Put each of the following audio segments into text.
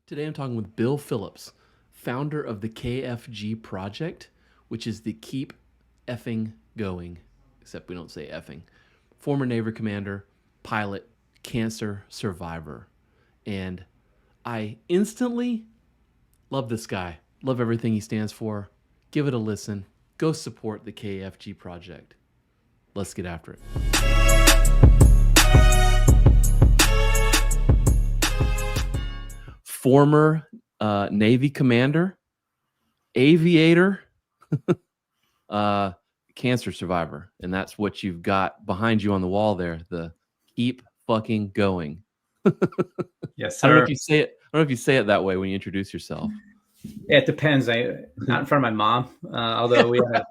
Today I'm talking with Bill Phillips, founder of the KFG Project, which is the Keep Effing Going, except we don't say effing. Former Navy commander, pilot, cancer survivor. And I instantly love this guy. Love everything he stands for. Give it a listen. Go support the KFG Project. Let's get after it. Former Navy commander, aviator, cancer survivor. And that's what you've got behind you on the wall there. The Keep Fucking Going. Yes, I don't know sir. if you say it. I don't know if you say it that way when you introduce yourself. It depends. Not in front of my mom, although we had a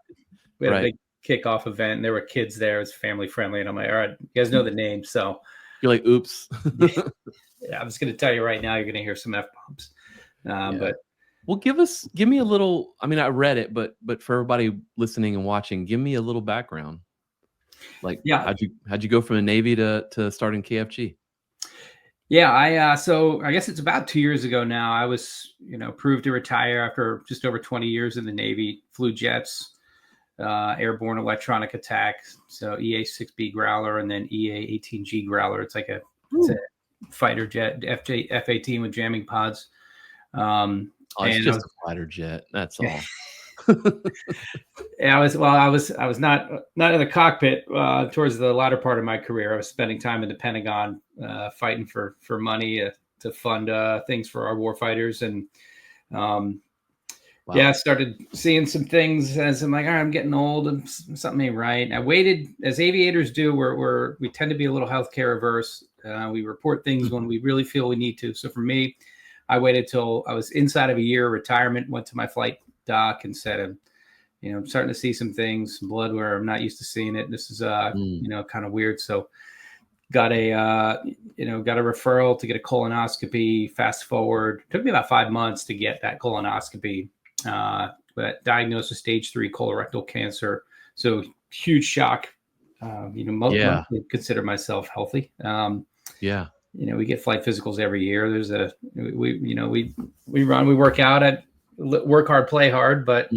Right. big kickoff event and there were kids there. It's family friendly, and I'm like, all right, you guys know the name, so You're like, oops. yeah, I'm just going to tell you right now, you're going to hear some F bombs. Yeah. But Well, give me a little. I mean, I read it, but for everybody listening and watching, give me a little background. Like, yeah, how'd you go from the Navy to starting KFG? yeah. So I guess it's about 2 years ago now. I was, approved to retire after just over 20 years in the Navy. Flew jets, airborne electronic attack, so EA-6B Growler, and then EA-18G Growler. It's a fighter jet, F-18 with jamming pods. It's just a fighter jet. That's all. Yeah, I was not in the cockpit towards the latter part of my career. I was spending time in the Pentagon fighting for money to fund things for our war fighters, and wow. Yeah, I started seeing some things as I'm like, all right, I'm getting old and something ain't right. I waited, as aviators do. We tend to be a little healthcare averse. We report things when we really feel we need to. So for me, I waited till I was inside of a year of retirement, went to my flight doc and said, I'm starting to see some things, some blood where I'm not used to seeing it. This is, kind of weird. So got a referral to get a colonoscopy. Fast forward, took me about 5 months to get that colonoscopy, but diagnosed with stage 3 colorectal cancer. So huge shock. Most consider myself healthy. We get flight physicals every year. We work out work hard, play hard, but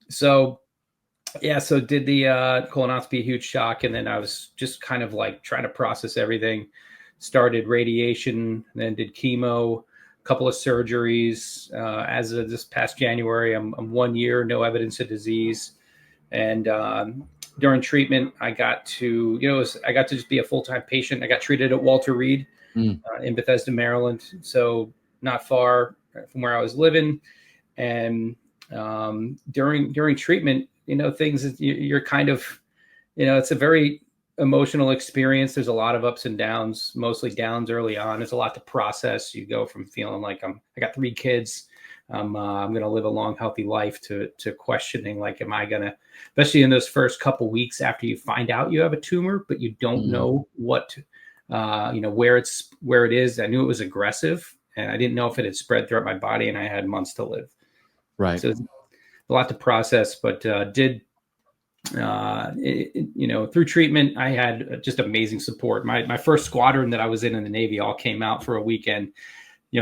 so did the colonoscopy, huge shock. And then I was just kind of like trying to process everything. Started radiation, then did chemo, a couple of surgeries. As of this past January, I'm 1 year, no evidence of disease. And during treatment, I got to just be a full-time patient. I got treated at Walter Reed in Bethesda, Maryland. So not far from where I was living. And during treatment, things you're kind of, it's a very emotional experience. There's a lot of ups and downs, mostly downs early on. There's a lot to process. You go from feeling like I got 3 kids. I'm going to live a long, healthy life to questioning, like, am I going to, especially in those first couple weeks after you find out you have a tumor, but you don't know what, where it is. I knew it was aggressive, and I didn't know if it had spread throughout my body, and I had months to live. Right. So it's a lot to process, but through treatment, I had just amazing support. My first squadron that I was in the Navy all came out for a weekend,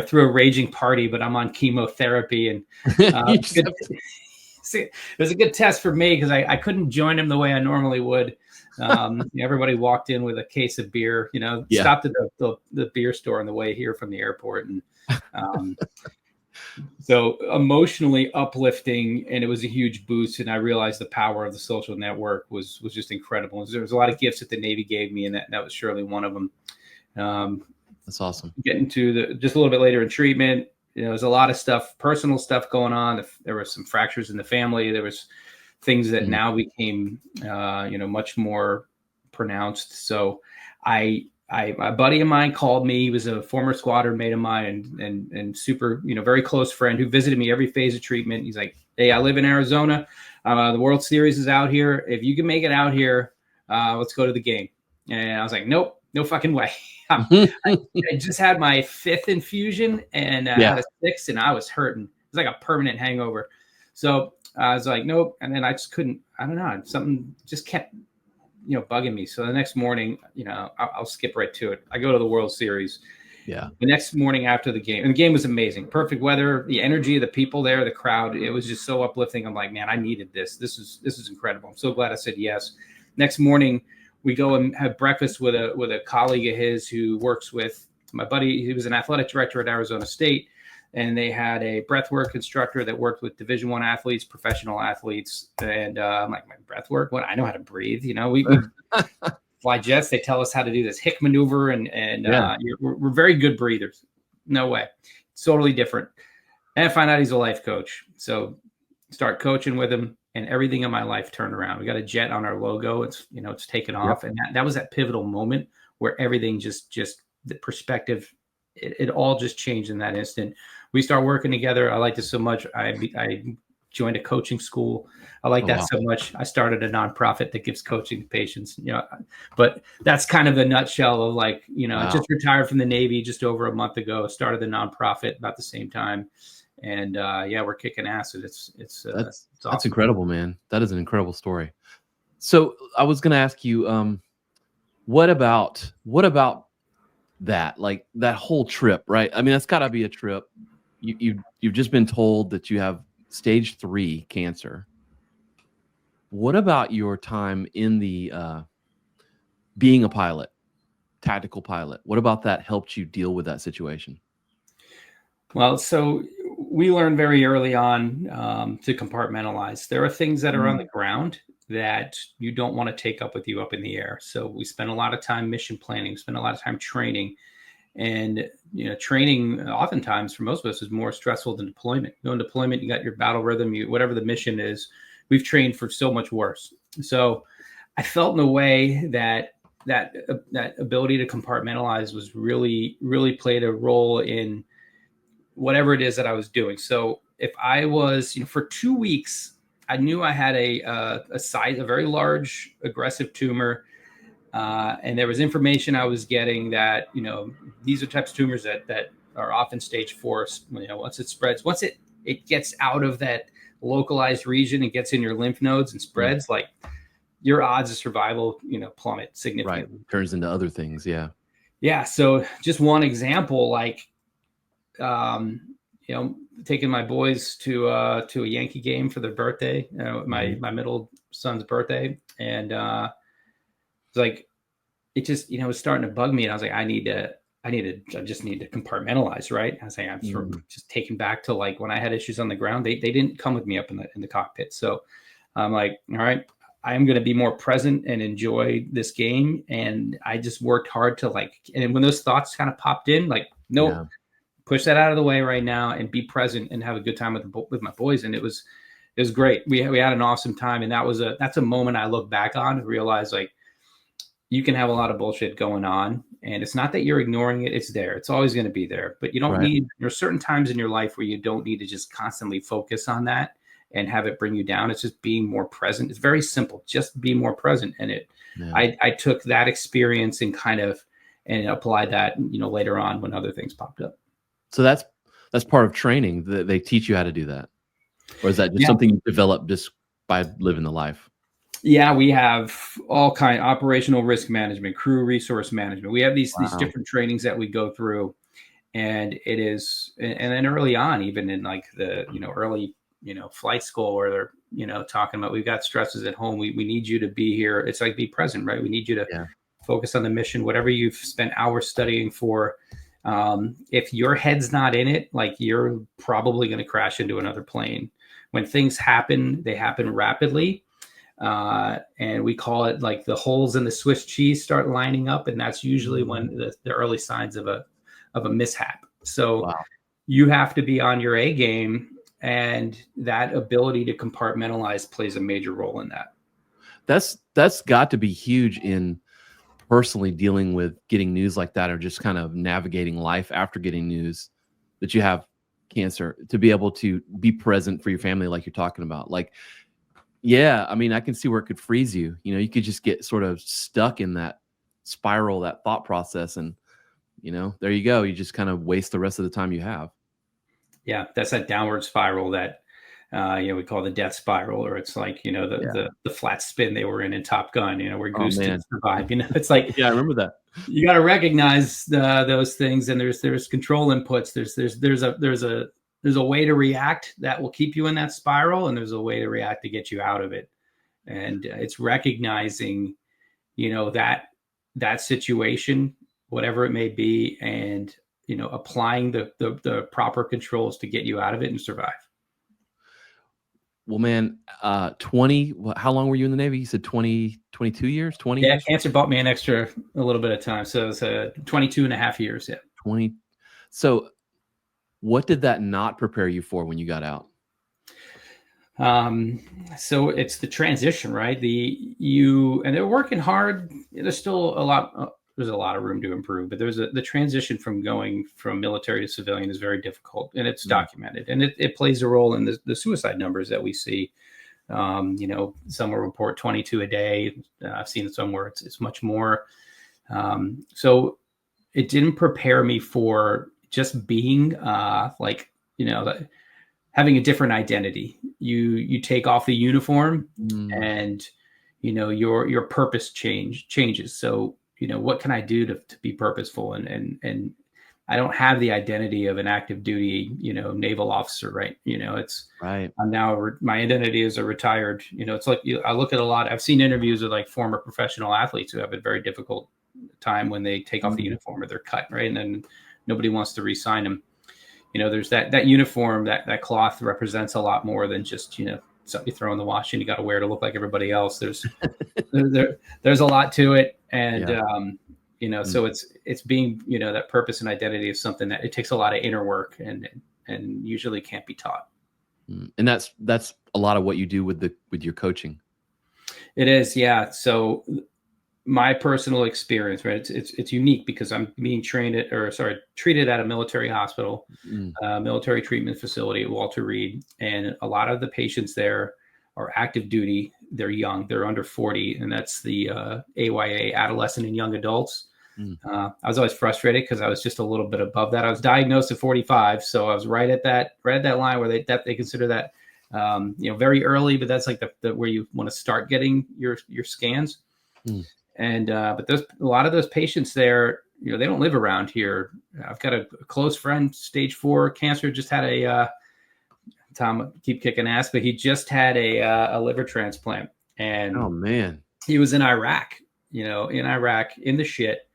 through a raging party, but I'm on chemotherapy, and it was a good test for me because I couldn't join them the way I normally would. Everybody walked in with a case of beer, stopped at the beer store on the way here from the airport. And so emotionally uplifting, and it was a huge boost. And I realized the power of the social network was just incredible. There was a lot of gifts that the Navy gave me, and that was surely one of them. That's awesome. Getting to just a little bit later in treatment, there's a lot of stuff, personal stuff going on. There were some fractures in the family. There was things that now became, much more pronounced. So a buddy of mine called me. He was a former squadron mate of mine and super, very close friend who visited me every phase of treatment. He's like, hey, I live in Arizona. The World Series is out here. If you can make it out here, let's go to the game. And I was like, nope, no fucking way. I just had my 5th infusion and had a 6th, and I was hurting. It was like a permanent hangover. So I was like, nope. And then I just couldn't, I don't know, something just kept, bugging me. So the next morning, I'll skip right to it. I go to the World Series, Yeah. The next morning after the game, and the game was amazing, perfect weather, the energy of the people there, the crowd, it was just so uplifting. I'm like, man, I needed this. This is incredible. I'm so glad I said yes. Next morning, we go and have breakfast with a colleague of his who works with my buddy. He was an athletic director at Arizona State, and they had a breathwork instructor that worked with Division I athletes, professional athletes. And I'm like, my breathwork? What? I know how to breathe. You know, we fly jets. They tell us how to do this hick maneuver, and we're very good breathers. No way. It's totally different. And I find out he's a life coach. So start coaching with him, and everything in my life turned around. We got a jet on our logo. It's taken off. And that was that pivotal moment where everything just the perspective, it all just changed in that instant. We start working together. I liked it so much. I joined a coaching school. I like that so much. I started a nonprofit that gives coaching to patients, but that's kind of the nutshell of like, I just retired from the Navy just over a month ago, started the nonprofit about the same time. And we're kicking ass. It's awesome. That's incredible, man. That is an incredible story. So I was going to ask you, what about that? Like that whole trip, right? I mean, that's gotta be a trip. You've just been told that you have stage 3 cancer. What about your time in the being a pilot, tactical pilot? What about that helped you deal with that situation? Well, so we learned very early on to compartmentalize. There are things that are on the ground that you don't want to take up with you up in the air. So we spend a lot of time mission planning, we spend a lot of time training. And, training oftentimes for most of us is more stressful than deployment. In deployment, you got your battle rhythm, whatever the mission is. We've trained for so much worse. So I felt in a way that ability to compartmentalize was really, really played a role in whatever it is that I was doing. So if I was, for 2 weeks, I knew I had a very large aggressive tumor. And there was information I was getting that, these are types of tumors that are often stage 4. Once it spreads, once it gets out of that localized region and gets in your lymph nodes and spreads, like your odds of survival, plummet significantly. Right. Turns into other things. Yeah. Yeah. So just one example, like, taking my boys to a Yankee game for their birthday, my middle son's birthday. And, it's like, it just, it was starting to bug me. And I was like, I just need to compartmentalize. Right. I was like, I'm sort of just taken back to like when I had issues on the ground, they didn't come with me up in the cockpit. So I'm like, all right, I'm going to be more present and enjoy this game. And I just worked hard to and when those thoughts kind of popped in, like, nope, push that out of the way right now and be present and have a good time with my boys. And it was great. We had an awesome time. And that's a moment I look back on and realize, like, you can have a lot of bullshit going on, and it's not that you're ignoring it. It's there. It's always going to be there, but you don't need, there are certain times in your life where you don't need to just constantly focus on that and have it bring you down. It's just being more present. It's very simple. Just be more present. And I took that experience and and applied that, later on when other things popped up. So that's part of training, that they teach you how to do that. Or is that just something you develop just by living the life? Yeah, we have all kind of operational risk management, crew resource management. We have these different trainings that we go through, and it is, and then early on, even in like the, early, flight school, where they're, talking about, we've got stresses at home. We need you to be here. It's like, be present, right? We need you to focus on the mission, whatever you've spent hours studying for. If your head's not in it, like, you're probably going to crash into another plane. When things happen, they happen rapidly. And we call it like the holes in the Swiss cheese start lining up. And that's usually when the early signs of a mishap. So you have to be on your A game, and that ability to compartmentalize plays a major role in that. That's got to be huge in personally dealing with getting news like that, or just kind of navigating life after getting news that you have cancer, to be able to be present for your family, like you're talking about. Like, yeah, I mean, I can see where it could freeze you. You could just get sort of stuck in that spiral, that thought process. And, there you go. You just kind of waste the rest of the time you have. Yeah, that's that downward spiral that we call the death spiral, or it's like, Yeah. the flat spin they were in Top Gun, where Oh Goose didn't man. survive. It's like, Yeah, I remember that. you got to recognize those things, and there's control inputs. There's a way to react that will keep you in that spiral, and there's a way to react to get you out of it. And it's recognizing, that situation, whatever it may be, and applying the proper controls to get you out of it and survive. Well, man, 20, how long were you in the Navy? You said 20, 22 years, 20 Yeah, years? cancer bought me a little bit of time. So it's 22 and a half years. Yeah. 20. So what did that not prepare you for when you got out? So it's the transition, right? And they're working hard. There's still there's a lot of room to improve, but the transition from going from military to civilian is very difficult, and it's documented, and it plays a role in the suicide numbers that we see. Some will report 22 a day. I've seen it somewhere it's much more. So it didn't prepare me for just being having a different identity. You take off the uniform, and your purpose changes. So what can I do to be purposeful? And I don't have the identity of an active duty naval officer, right? It's right. I'm now my identity is a retired. It's like I look at a lot. I've seen interviews with like former professional athletes who have a very difficult time when they take off the uniform, or they're cut, right? And then nobody wants to re-sign them. There's that uniform, that cloth represents a lot more than just, something you throw in the wash and you got to wear to look like everybody else. There's a lot to it. And, so it's being, that purpose and identity is something that it takes a lot of inner work and usually can't be taught. And that's a lot of what you do with your coaching. It is. Yeah. So my personal experience, right? It's unique because I'm being treated at a military hospital, military treatment facility at Walter Reed, and a lot of the patients there are active duty. They're young, they're under 40, and that's the AYA, adolescent and young adults. I was always frustrated because I was just a little bit above that. I was diagnosed at 45, so I was right at that line where they consider that very early, but that's like the where you want to start getting your scans. And but there's a lot of those patients there, they don't live around here. I've got a close friend, stage 4 cancer, just had Tom, keep kicking ass, but he just had a liver transplant. And oh man, he was in Iraq, in the shit,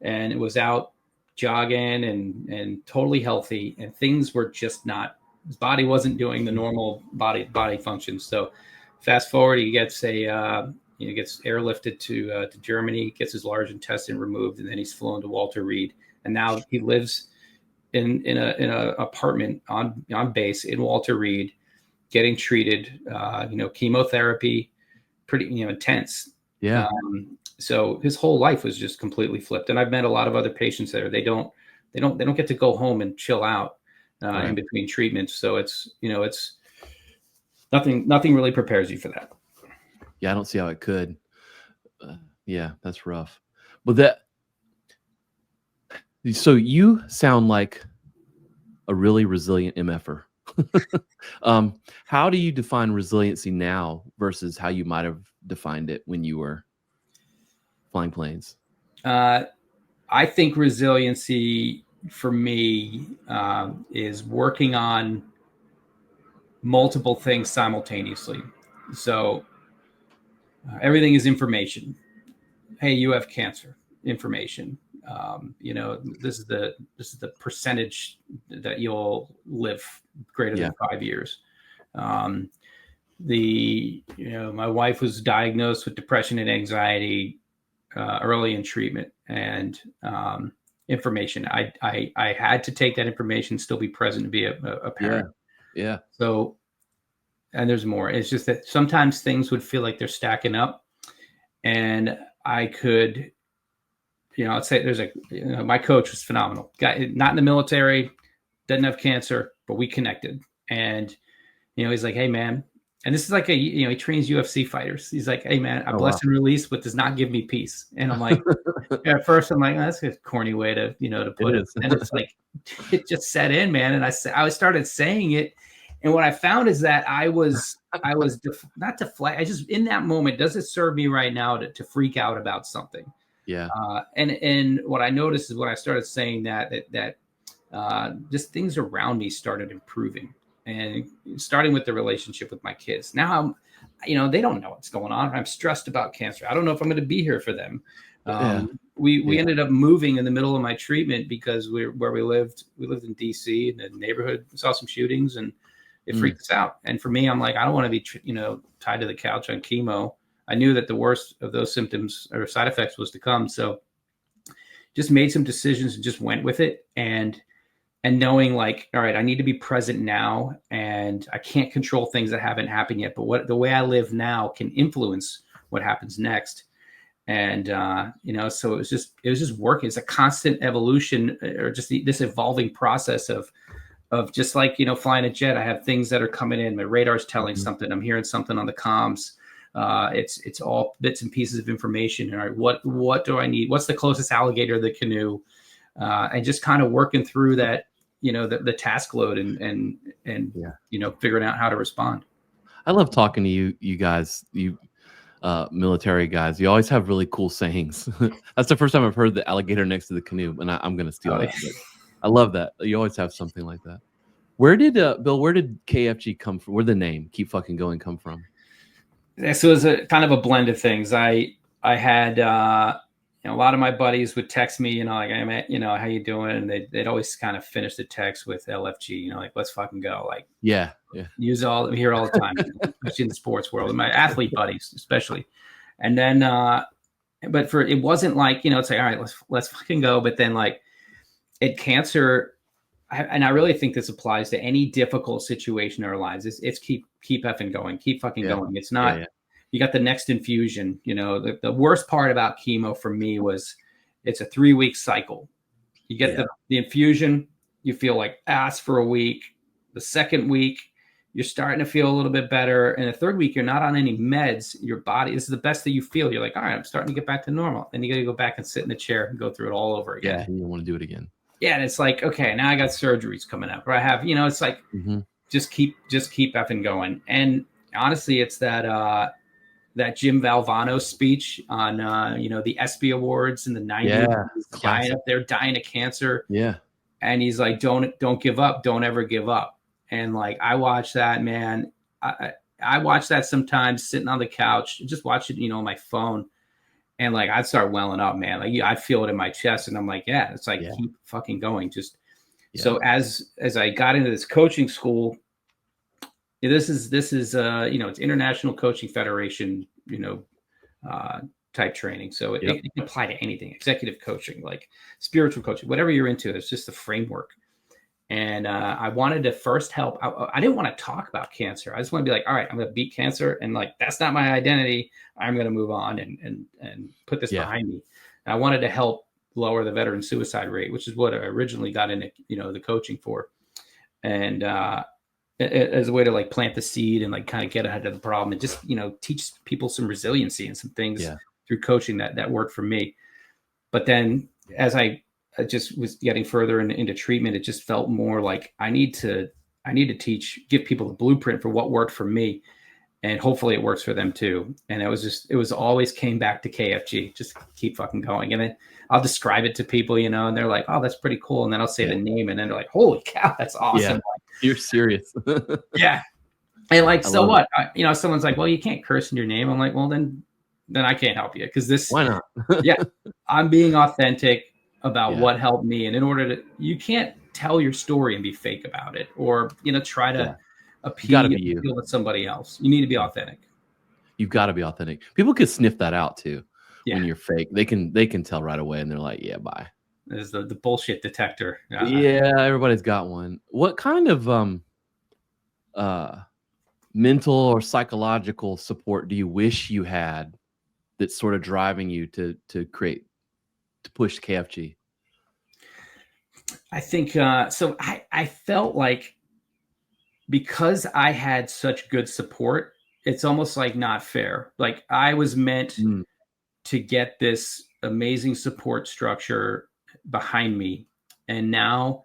and it was out jogging and totally healthy, and things were just not, his body wasn't doing the normal body functions. So fast forward, he gets gets airlifted to Germany, gets his large intestine removed, and then he's flown to Walter Reed. And now he lives in a apartment on base in Walter Reed, getting treated, chemotherapy, pretty, intense. Yeah. So his whole life was just completely flipped. And I've met a lot of other patients there. They don't get to go home and chill out in between treatments. So it's nothing really prepares you for that. Yeah, I don't see how it could. Yeah, that's rough. But so you sound like a really resilient MFer. How do you define resiliency now versus how you might have defined it when you were flying planes? I think resiliency for me is working on multiple things simultaneously. So everything is information. Hey, you have cancer. Information. This is the percentage that you'll live greater than 5 years. My wife was diagnosed with depression and anxiety early in treatment, and information. I had to take that information, still be present, to be a parent. Yeah. So, and there's more. It's just that sometimes things would feel like they're stacking up, and I could, I'd say there's my coach was phenomenal. Guy, not in the military, doesn't have cancer, but we connected. And, he's like, hey man, and this is like he trains UFC fighters. He's like, hey man, I bless and release, but does not give me peace. And I'm like, at first I'm like, that's a corny way to put it. And it's like, it just set in, man. And I started saying it, And what I found is that I was not deflect. I just, in that moment, does it serve me right now to freak out about something? Yeah. And what I noticed is when I started saying that just things around me started improving, and starting with the relationship with my kids. Now they don't know what's going on. I'm stressed about cancer. I don't know if I'm going to be here for them. Yeah. We ended up moving in the middle of my treatment because we lived in DC, in the neighborhood, saw some shootings, and it freaked us out. And for me, I'm like, I don't want to be, tied to the couch on chemo. I knew that the worst of those symptoms or side effects was to come. So just made some decisions and just went with it. And knowing like, all right, I need to be present now, and I can't control things that haven't happened yet, but the way I live now can influence what happens next. And, so it was just working. It's a constant evolution, or just this evolving process of just like, flying a jet. I have things that are coming in. My radar's telling something. I'm hearing something on the comms. It's all bits and pieces of information. All right, what do I need? What's the closest alligator to the canoe? And just kind of working through that, the task load and figuring out how to respond. I love talking to you guys, you military guys. You always have really cool sayings. That's the first time I've heard the alligator next to the canoe, and I'm going to steal that. I love that. You always have something like that. Where did Bill? Where did KFG come from? Where did the name "Keep Fucking Going" come from? So it was a kind of a blend of things. I had a lot of my buddies would text me, like, hey, how you doing? And they'd always kind of finish the text with LFG, like, let's fucking go. Like, yeah. Hear it all the time, especially in the sports world, and my athlete buddies especially. And then, but it wasn't like, it's like, all right, let's fucking go. But then like at cancer, and I really think this applies to any difficult situation in our lives. It's keep effing going, keep fucking going. It's not, you got the next infusion. The worst part about chemo for me was it's a 3-week cycle. You get the infusion, you feel like ass for a week. The second week, you're starting to feel a little bit better. And the third week, you're not on any meds. Your body, this is the best that you feel. You're like, all right, I'm starting to get back to normal. Then you got to go back and sit in the chair and go through it all over again. Yeah, you don't want to do it again. Yeah, and it's like, okay, now I got surgeries coming up, or I have, it's like, just keep effing going. And honestly, it's that Jim Valvano speech on the ESPY Awards in the 90s. Yeah, he's dying up there, dying of cancer. Yeah, and he's like, don't give up, don't ever give up. And like, I watch that, man. I watch that sometimes sitting on the couch, just watch it, on my phone. And like, I'd start welling up, man. Like, I feel it in my chest, and I'm like, it's like, keep fucking going. Just so as I got into this coaching school, this is it's International Coaching Federation, type training. So it can apply to anything, executive coaching, like spiritual coaching, whatever you're into. It's just the framework. And I wanted to first help. I didn't want to talk about cancer. I just want to be like, all right, I'm going to beat cancer. And like, that's not my identity. I'm going to move on and put this behind me. And I wanted to help lower the veteran suicide rate, which is what I originally got into, the coaching for. And as a way to like plant the seed and like kind of get ahead of the problem and just, teach people some resiliency and some things through coaching that worked for me. But then as I just was getting further into treatment, it just felt more like I need to give people the blueprint for what worked for me, and hopefully it works for them too. And it was always came back to KFG, just keep fucking going. And then I'll describe it to people, and they're like, oh, that's pretty cool. And then I'll say the name, and then they're like, holy cow, that's awesome. Yeah. You're serious. Yeah. And like, so what? Someone's like, well, you can't curse in your name. I'm like, well, then I can't help you, because this, why not? I'm being authentic about what helped me. And in order to, you can't tell your story and be fake about it, or, try to appeal to somebody else. You need to be authentic. You've got to be authentic. People can sniff that out too. When you're fake, they can tell right away, and they're like, yeah, bye. There's the bullshit detector. Everybody's got one. What kind of mental or psychological support do you wish you had that's sort of driving you to push KFG? I think so. I felt like because I had such good support, it's almost like not fair. Like, I was meant to get this amazing support structure behind me, and now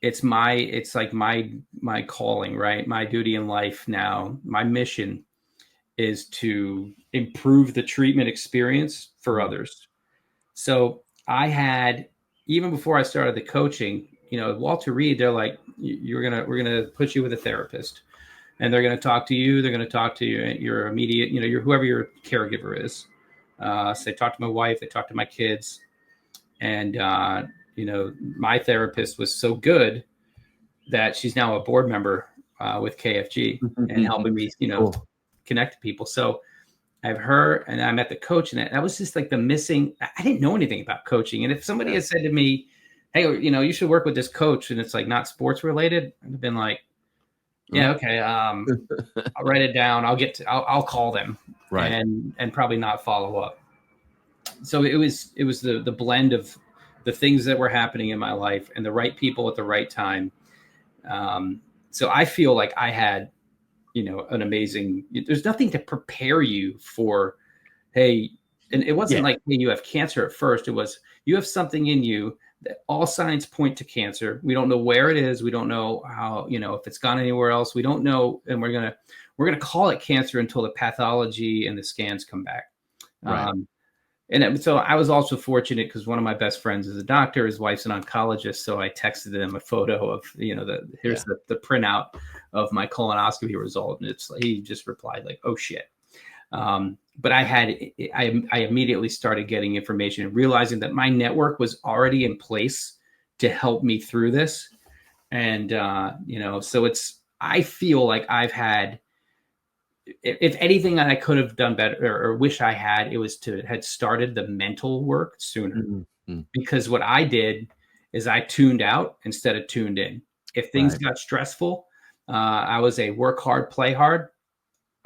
it's like my calling, right? My duty in life now, my mission is to improve the treatment experience for others. So I had, even before I started the coaching, Walter Reed, they're like, we're going to put you with a therapist, and they're going to talk to you. They're going to talk to your immediate, whoever your caregiver is. So they talked to my wife, they talked to my kids. And, my therapist was so good that she's now a board member with KFG and helping me, Cool. connect to people. So I have her, and I met the coach, and that was just like the missing. I didn't know anything about coaching. And if somebody had said to me, hey, you should work with this coach, and it's like not sports related, I'd have been like, yeah, okay. I'll write it down. I'll call them, right, and probably not follow up. So it was the blend of the things that were happening in my life and the right people at the right time. So I feel like I had, an amazing, there's nothing to prepare you for, hey, and it wasn't like, hey, you have cancer at first. It was, you have something in you that all signs point to cancer. We don't know where it is. We don't know how, if it's gone anywhere else. We don't know. And we're going to call it cancer until the pathology and the scans come back. right. So I was also fortunate because one of my best friends is a doctor. His wife's an oncologist. So I texted him a photo of, here's the printout of my colonoscopy result. And he just replied like, oh shit. But I immediately started getting information and realizing that my network was already in place to help me through this. And, so I feel like I've had, if anything that I could have done better or wish I had, it was to had started the mental work sooner. Mm-hmm. Because what I did is I tuned out instead of tuned in. If things got stressful, I was a work hard, play hard.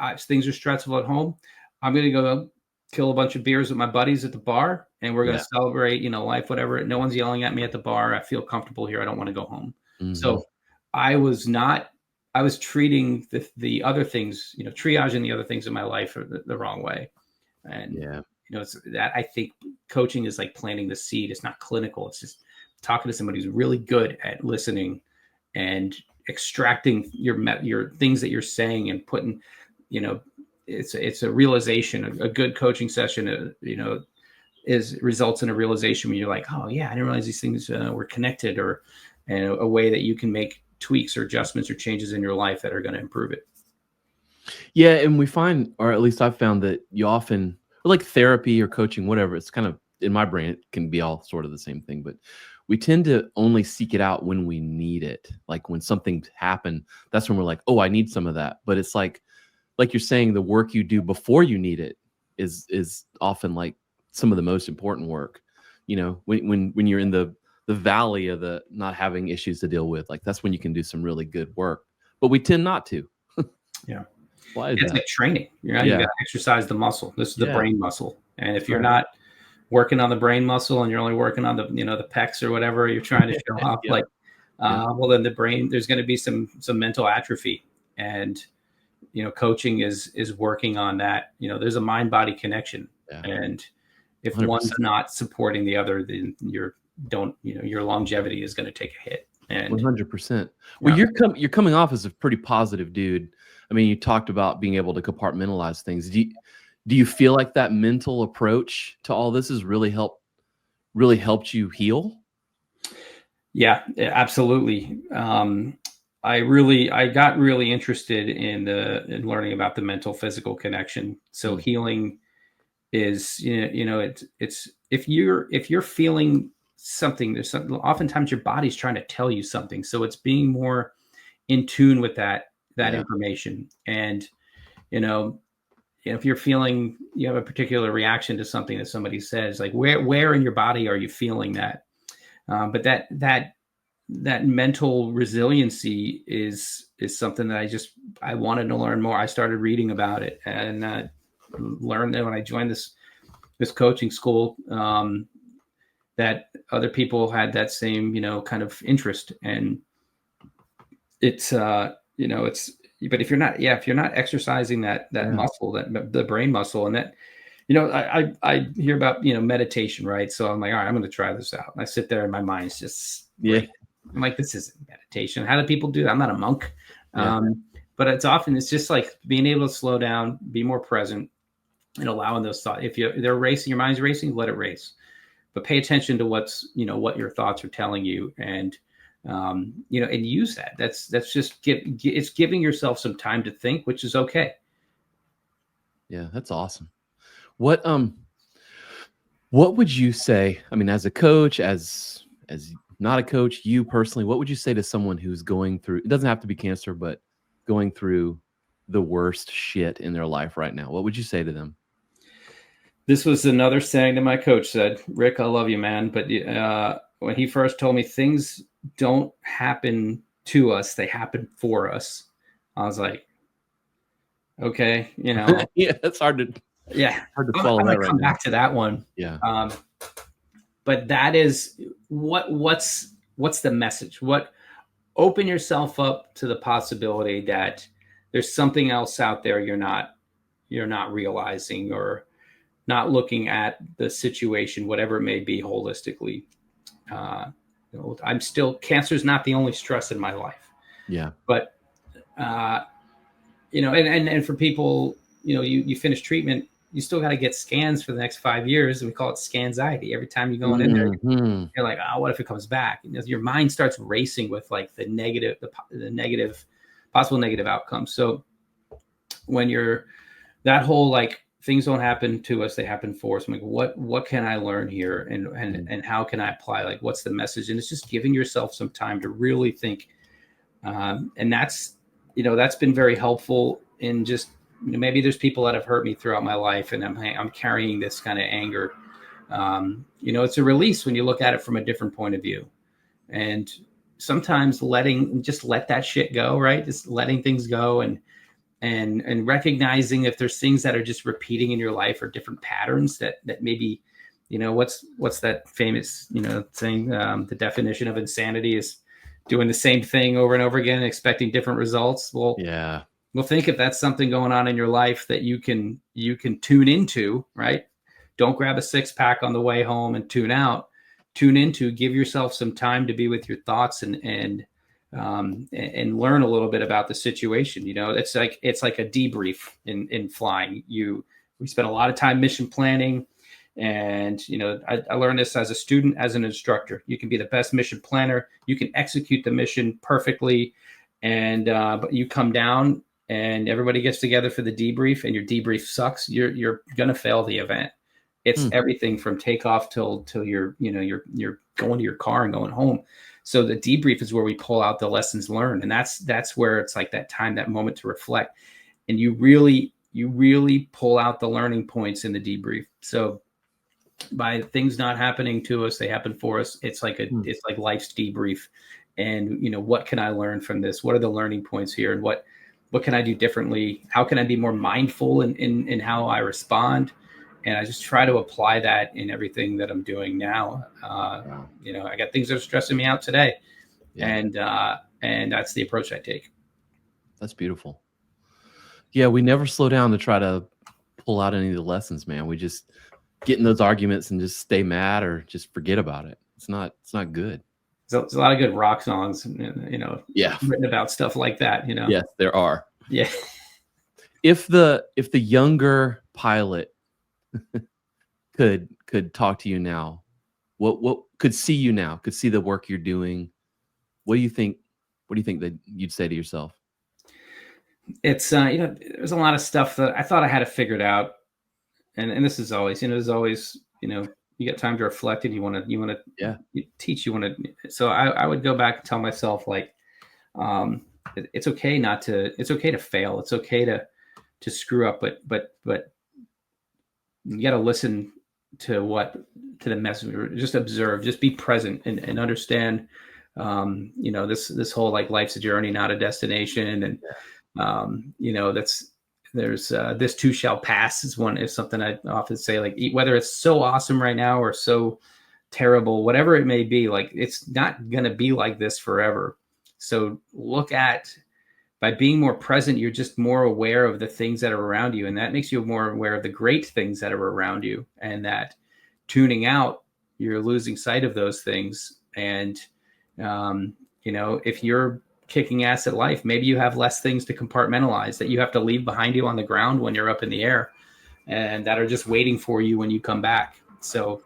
If things are stressful at home, I'm going to go kill a bunch of beers with my buddies at the bar, and we're going to celebrate, life, whatever. No one's yelling at me at the bar. I feel comfortable here. I don't want to go home. Mm-hmm. So I was treating the other things, triaging the other things in my life the wrong way. And, it's that I think coaching is like planting the seed. It's not clinical. It's just talking to somebody who's really good at listening and extracting your things that you're saying and putting, it's a realization. A good coaching session, results in a realization when you're like, oh yeah, I didn't realize these things were connected, or a way that you can make tweaks or adjustments or changes in your life that are going to improve it. Yeah. And we find, or at least I've found, that you often, like therapy or coaching, whatever, it's kind of, in my brain, it can be all sort of the same thing, but we tend to only seek it out when we need it. Like when something's happened, that's when we're like, oh, I need some of that. But it's like you're saying, the work you do before you need it is often like some of the most important work. When you're in the valley of the not having issues to deal with, like that's when you can do some really good work. But we tend not to. Yeah. Why is it's that? like training. You got to exercise the muscle. This is the brain muscle. And if you're not working on the brain muscle and you're only working on the, the pecs or whatever you're trying to show off, well, then the brain, there's going to be some mental atrophy. And, coaching is working on that. There's a mind-body connection. Yeah. And if 100%. One's not supporting the other, then your longevity is going to take a hit. And 100%. Well, you're coming off as a pretty positive dude. I mean, you talked about being able to compartmentalize things. Do you feel like that mental approach to all this has really helped you heal? Yeah, absolutely. I got really interested in learning about the mental physical connection. So healing is, it's if you're feeling something, there's something, oftentimes your body's trying to tell you something. So it's being more in tune with that information. And, if you're feeling, you have a particular reaction to something that somebody says, like where in your body are you feeling that? But that mental resiliency is something that I wanted to learn more. I started reading about it and learned that when I joined this coaching school, that other people had that same, kind of interest. And it's, but if you're not exercising that muscle, that the brain muscle, and that, I hear about, meditation, right? So I'm like, all right, I'm going to try this out. And I sit there and my mind's just I'm like, this isn't meditation. How do people do that? I'm not a monk. Yeah. But it's just like being able to slow down, be more present, and allowing those thoughts. If they're racing, your mind's racing, let it race. But pay attention to what your thoughts are telling you, and and use that. That's just it's giving yourself some time to think, which is okay. Yeah, that's awesome. What would you say? I mean, as a coach, as not a coach, you personally, what would you say to someone who's going through, it doesn't have to be cancer, but going through the worst shit in their life right now? What would you say to them? This was another saying that my coach said, Rick, I love you, man. But when he first told me things don't happen to us, they happen for us, I was like, okay, Yeah, that's hard to I'm follow going that to right come now. back to that one. Yeah. But that is what's the message? Open yourself up to the possibility that there's something else out there you're not realizing, or not looking at the situation, whatever it may be, holistically. Cancer is not the only stress in my life. Yeah. But and for people, you finish treatment, you still got to get scans for the next 5 years, and we call it scanxiety. Every time you're going in there, you're like, oh, what if it comes back? And your mind starts racing with like the negative, possible negative outcomes. So when you're that whole like, things don't happen to us, they happen for us. I'm like, what can I learn here, and how can I apply? Like, what's the message? And it's just giving yourself some time to really think. And that's been very helpful in just, maybe there's people that have hurt me throughout my life, and I'm carrying this kind of anger. It's a release when you look at it from a different point of view. And sometimes let that shit go, right? Just letting things go, and recognizing if there's things that are just repeating in your life, or different patterns that maybe, what's that famous, saying, the definition of insanity is doing the same thing over and over again and expecting different results. Well, Yeah. Well, think if that's something going on in your life that you can tune into, right? Don't grab a 6-pack on the way home and tune out. Tune into, give yourself some time to be with your thoughts, and learn a little bit about the situation. It's like a debrief in flying. We spent a lot of time mission planning, and I learned this as a student, as an instructor. You can be the best mission planner. You can execute the mission perfectly, and but you come down and everybody gets together for the debrief, and your debrief sucks. You're gonna fail the event. It's everything from takeoff till you're going to your car and going home. So the debrief is where we pull out the lessons learned, and that's where it's like that time, that moment to reflect, and you really pull out the learning points in the debrief. So by things not happening to us, they happen for us. It's like it's like life's debrief, and what can I learn from this? What are the learning points here, and what can I do differently? How can I be more mindful in how I respond? And I just try to apply that in everything that I'm doing now. I got things that are stressing me out today, and that's the approach I take. That's beautiful. Yeah, we never slow down to try to pull out any of the lessons, man. We just get in those arguments and just stay mad, or just forget about it. It's not good. There's a lot of good rock songs, written about stuff like that. Yes, there are. Yeah. If the younger pilot could talk to you now, what could see you now, could see the work you're doing, what do you think that you'd say to yourself? It's there's a lot of stuff that I thought I had it figured out, and this is always, there's always, you get time to reflect, and you want to teach, so I would go back and tell myself, like, it's okay it's okay to fail, it's okay to screw up, but you got to listen to the message, just observe, just be present, and understand, this whole, like, life's a journey, not a destination. And there's this too shall pass is something I often say, like, whether it's so awesome right now or so terrible, whatever it may be, like, it's not going to be like this forever. So by being more present, you're just more aware of the things that are around you, and that makes you more aware of the great things that are around you, and that tuning out, you're losing sight of those things. And If you're kicking ass at life, maybe you have less things to compartmentalize that you have to leave behind you on the ground when you're up in the air, and that are just waiting for you when you come back. So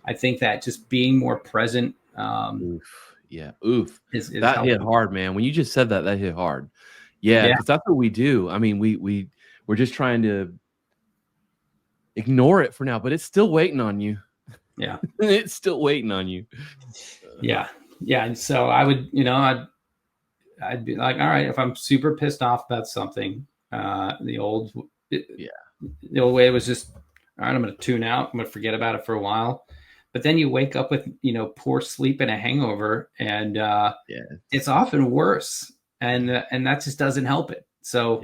I think that just being more present, Oof. Yeah. Oof. is That hit helpful. hard, man. When you just said that, that hit hard. Yeah, Yeah. because that's what we do. I mean, we're just trying to ignore it for now, but it's still waiting on you. Yeah. It's still waiting on you. Yeah. Yeah. And so I would, I'd be like, all right, if I'm super pissed off about something, the old way was just, all right, I'm going to tune out. I'm going to forget about it for a while. But then you wake up with, poor sleep and a hangover, and it's often worse. And that just doesn't help it. So,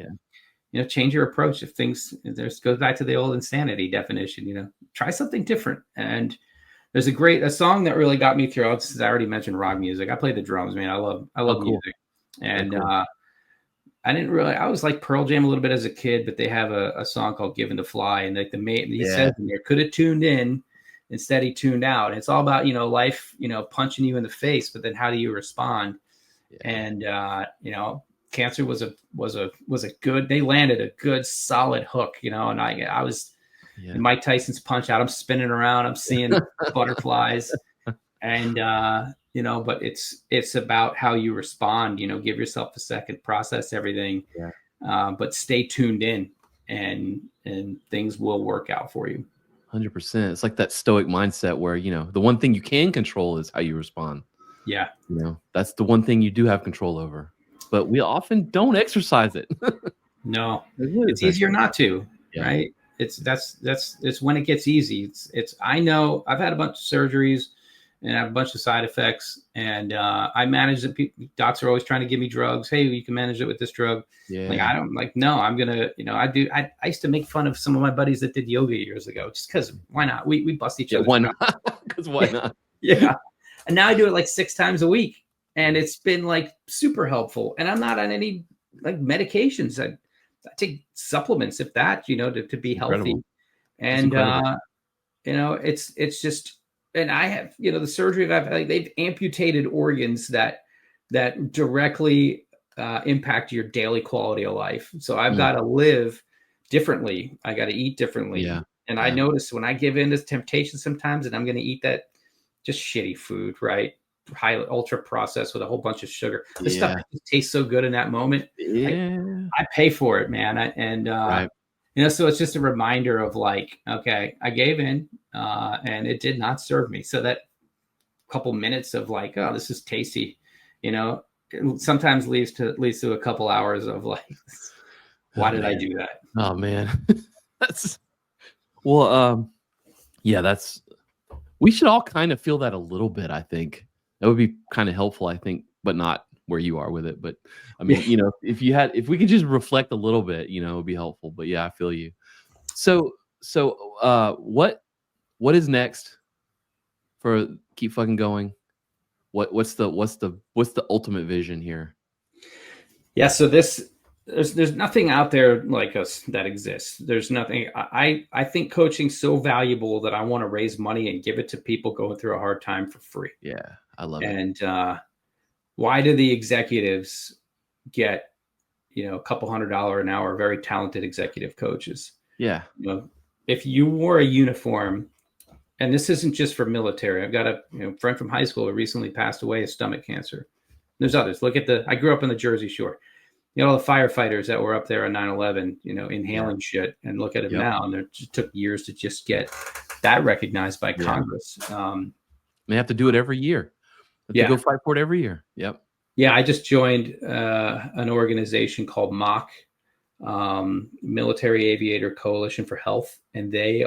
change your approach. If things, goes back to the old insanity definition, try something different. And there's a song that really got me through. Since I already mentioned rock music, I play the drums, man. I love cool. music. And I was like Pearl Jam a little bit as a kid, but they have a song called Given to Fly. And like he says in there, could have tuned in, instead he tuned out. And it's all about, life, punching you in the face, but then how do you respond? And, Cancer was a good, they landed a good solid hook, and I was in Mike Tyson's Punch Out. I'm spinning around, I'm seeing butterflies, and, but it's about how you respond, give yourself a second, process everything, but stay tuned in, and things will work out for you. 100%. It's like that stoic mindset where, the one thing you can control is how you respond. Yeah. That's the one thing you do have control over, but we often don't exercise it. No, it's easier not to, right? It's when it gets easy. I know I've had a bunch of surgeries and I have a bunch of side effects, and I manage it. Docs are always trying to give me drugs. Hey, you can manage it with this drug. No, I'm gonna, I used to make fun of some of my buddies that did yoga years ago, just because why not? We bust each other. Why not? Because why not? Yeah. And now I do it like 6 times a week, and it's been like super helpful. And I'm not on any like medications. I take supplements, if that, to be healthy. And it's just, and I have, the surgery that they've amputated organs that directly impact your daily quality of life. So I've got to live differently. I got to eat differently. Yeah. And I notice when I give in to temptation sometimes, and I'm going to eat that just shitty food, right? High ultra processed with a whole bunch of sugar. The stuff that tastes so good in that moment. I pay for it, man. So it's just a reminder of like, okay, I gave in, and it did not serve me. So that couple minutes of like, oh, this is tasty, it sometimes leads to a couple hours of like, why did I do that? Oh man. We should all kind of feel that a little bit. I think that would be kind of helpful, I think, but not where you are with it. But I mean, if we could just reflect a little bit, it would be helpful. But yeah, I feel you. So what is next for Keep Fucking Going? What's the ultimate vision here? Yeah. So there's nothing out there like us that exists. There's nothing. I think coaching's so valuable that I want to raise money and give it to people going through a hard time for free. Yeah, I love it. And why do the executives get, a couple $100 an hour, very talented executive coaches? Yeah. If you wore a uniform, and this isn't just for military. I've got a friend from high school who recently passed away of stomach cancer. There's others. I grew up on the Jersey Shore. All the firefighters that were up there on 9/11, inhaling shit, and look at it now. And it just took years to just get that recognized by Congress. They have to do it every year. They go fight for it every year. Yep. Yeah, I just joined an organization called MOC, Military Aviator Coalition for Health, and they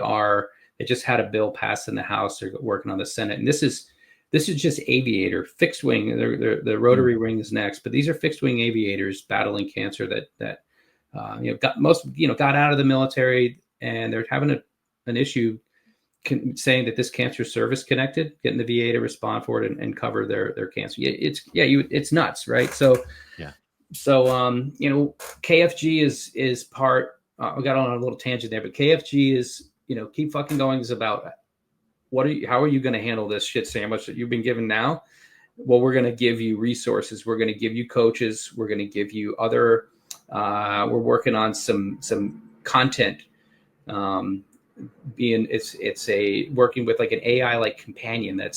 just had a bill passed in the House. They're working on the Senate, and this is just aviator fixed wing. The rotary wing is next, but these are fixed wing aviators battling cancer that got out of the military, and they're having an issue saying that this cancer service connected, getting the VA to respond for it and cover their cancer. It's nuts, right? So KFG is part. I got on a little tangent there, but KFG is Keep Fucking Going is about how are you going to handle this shit sandwich that you've been given now? well, we're going to give you resources. We're going to give you coaches. We're going to give you other, we're working on some content. It's a working with like an AI like companion that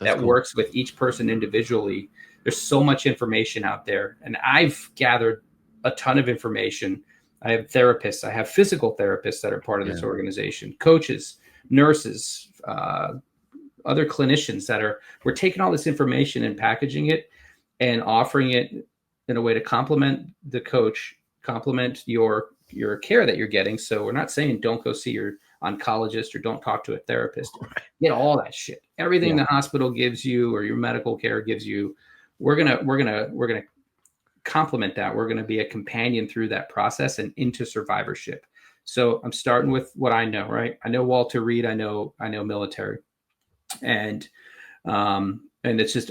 cool. works with each person individually. There's so much information out there, and I've gathered a ton of information. I have therapists, I have physical therapists that are part of this organization, coaches, nurses, other clinicians we're taking all this information and packaging it and offering it in a way to complement the coach, complement your care that you're getting. So we're not saying don't go see your oncologist or don't talk to a therapist. Get all that shit. Everything the hospital gives you or your medical care gives you, we're gonna complement that. We're gonna be a companion through that process and into survivorship. So I'm starting with what I know, right? I know Walter Reed, I know military. And it's just,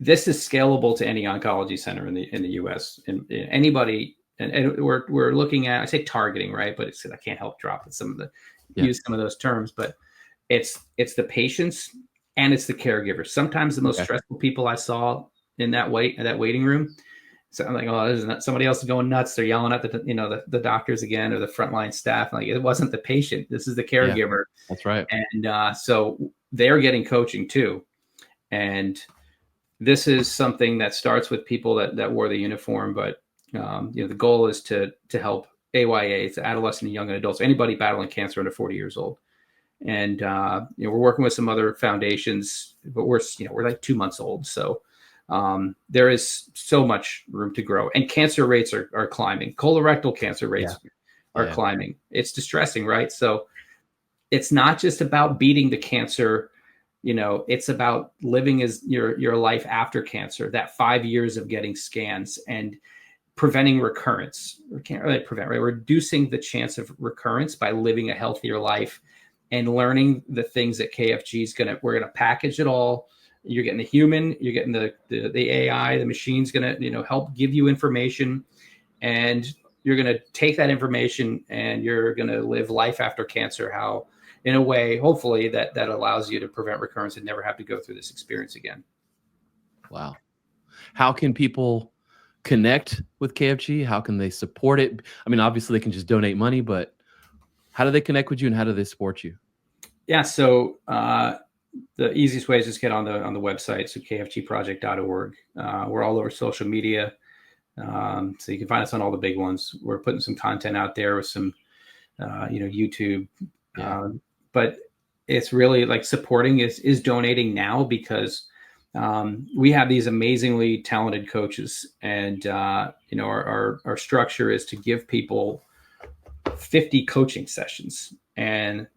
this is scalable to any oncology center in the U.S. and anybody. And we're looking at, I say targeting, right? But I can't help drop use some of those terms. But it's the patients and it's the caregivers. Sometimes the most stressful people I saw in that waiting room. So I'm like, oh, this is not, somebody else is going nuts. They're yelling at the doctors again or the frontline staff. Like, it wasn't the patient. This is the caregiver. Yeah, that's right. And so they're getting coaching too. And this is something that starts with people that wore the uniform. But the goal is to help AYA, to adolescent and young adults, anybody battling cancer under 40 years old. And we're working with some other foundations, but we're like 2 months old. So there is so much room to grow, and cancer rates are climbing. Colorectal cancer rates are climbing. It's distressing, right? So it's not just about beating the cancer. It's about living as your life after cancer, that 5 years of getting scans and preventing recurrence. We can't really prevent, right? Reducing the chance of recurrence by living a healthier life and learning the things that KFG we're going to package it all. You're getting the human, you're getting the AI, the machine's going to, help give you information, and you're going to take that information and you're going to live life after cancer, in a way, hopefully that allows you to prevent recurrence and never have to go through this experience again. Wow. How can people connect with KFG? How can they support it? I mean, obviously they can just donate money, but how do they connect with you and how do they support you? Yeah. So, the easiest way is just get on the website. So kfgproject.org. We're all over social media. So you can find us on all the big ones. We're putting some content out there with some, YouTube. But it's really like supporting is donating now, because we have these amazingly talented coaches, and our structure is to give people 50 coaching sessions, and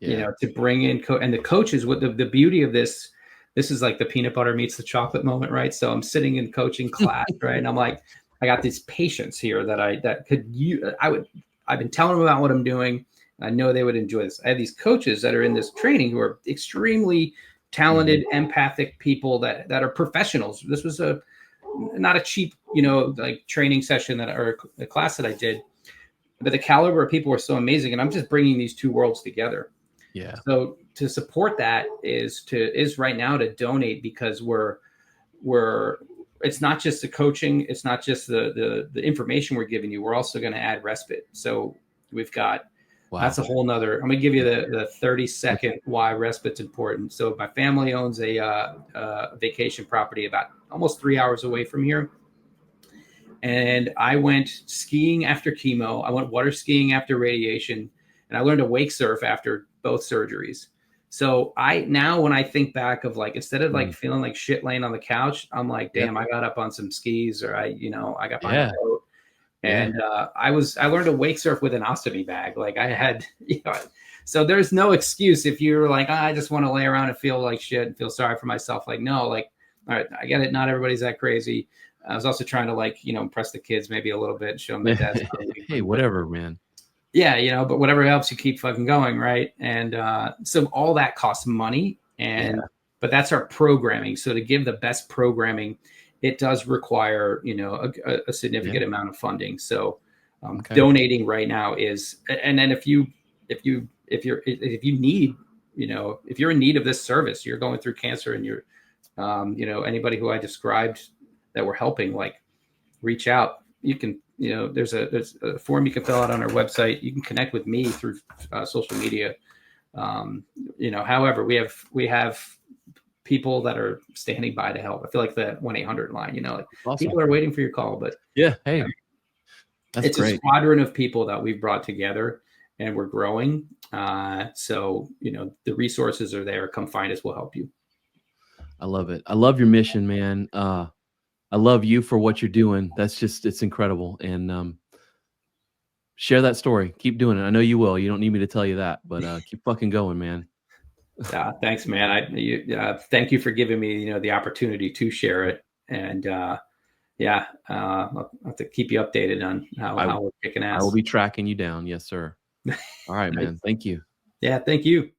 to bring in and the coaches. What the beauty of this is like the peanut butter meets the chocolate moment, right? So I'm sitting in coaching class, right, and I'm like, I got these patients here I've been telling them about what I'm doing. I know they would enjoy this. I have these coaches that are in this training who are extremely talented, empathic people that are professionals. This was not a cheap, like training session or a class that I did, but the caliber of people were so amazing. And I'm just bringing these two worlds together. Yeah. So to support that is right now to donate, because it's not just the coaching. It's not just the information we're giving you. We're also going to add respite. So we've got, that's a whole nother, I'm going to give you the 30-second why respite's important. So my family owns a vacation property about almost 3 hours away from here. And I went skiing after chemo. I went water skiing after radiation, and I learned to wake surf after both surgeries. So now when I think back of like, instead of like feeling like shit laying on the couch, I'm like, damn, I got up on some skis, or I got behind a boat. And I learned to wake surf with an ostomy bag. Like I had, so there's no excuse if you're like, I just want to lay around and feel like shit and feel sorry for myself. Like, no, like, all right, I get it. Not everybody's that crazy. I was also trying to like, impress the kids maybe a little bit and show them that that's hey, whatever, man. Yeah, but whatever helps you keep fucking going, right? And so all that costs money, but that's our programming. So to give the best programming, it does require, a significant amount of funding. So donating right now is, and then if you need, if you're in need of this service, you're going through cancer and you're Anybody who I described that we're helping, like, reach out. You can, there's a form you can fill out on our website. You can connect with me through social media. However, we have people that are standing by to help. I feel like the 1-800 line, Awesome. people are waiting for your call, but yeah, hey, that's it's great. a squadron of people that we've brought together, and we're growing. So the resources are there. Come find us. We'll help you. I love it. I love your mission, man. I love you for what you're doing. It's incredible. And share that story. Keep doing it. I know you will. You don't need me to tell you that, but keep fucking going, man. Thanks, man. Thank you for giving me, the opportunity to share it. And I'll have to keep you updated on how we're kicking ass. I will be tracking you down. Yes, sir. All right, man. Thank you. Yeah, thank you.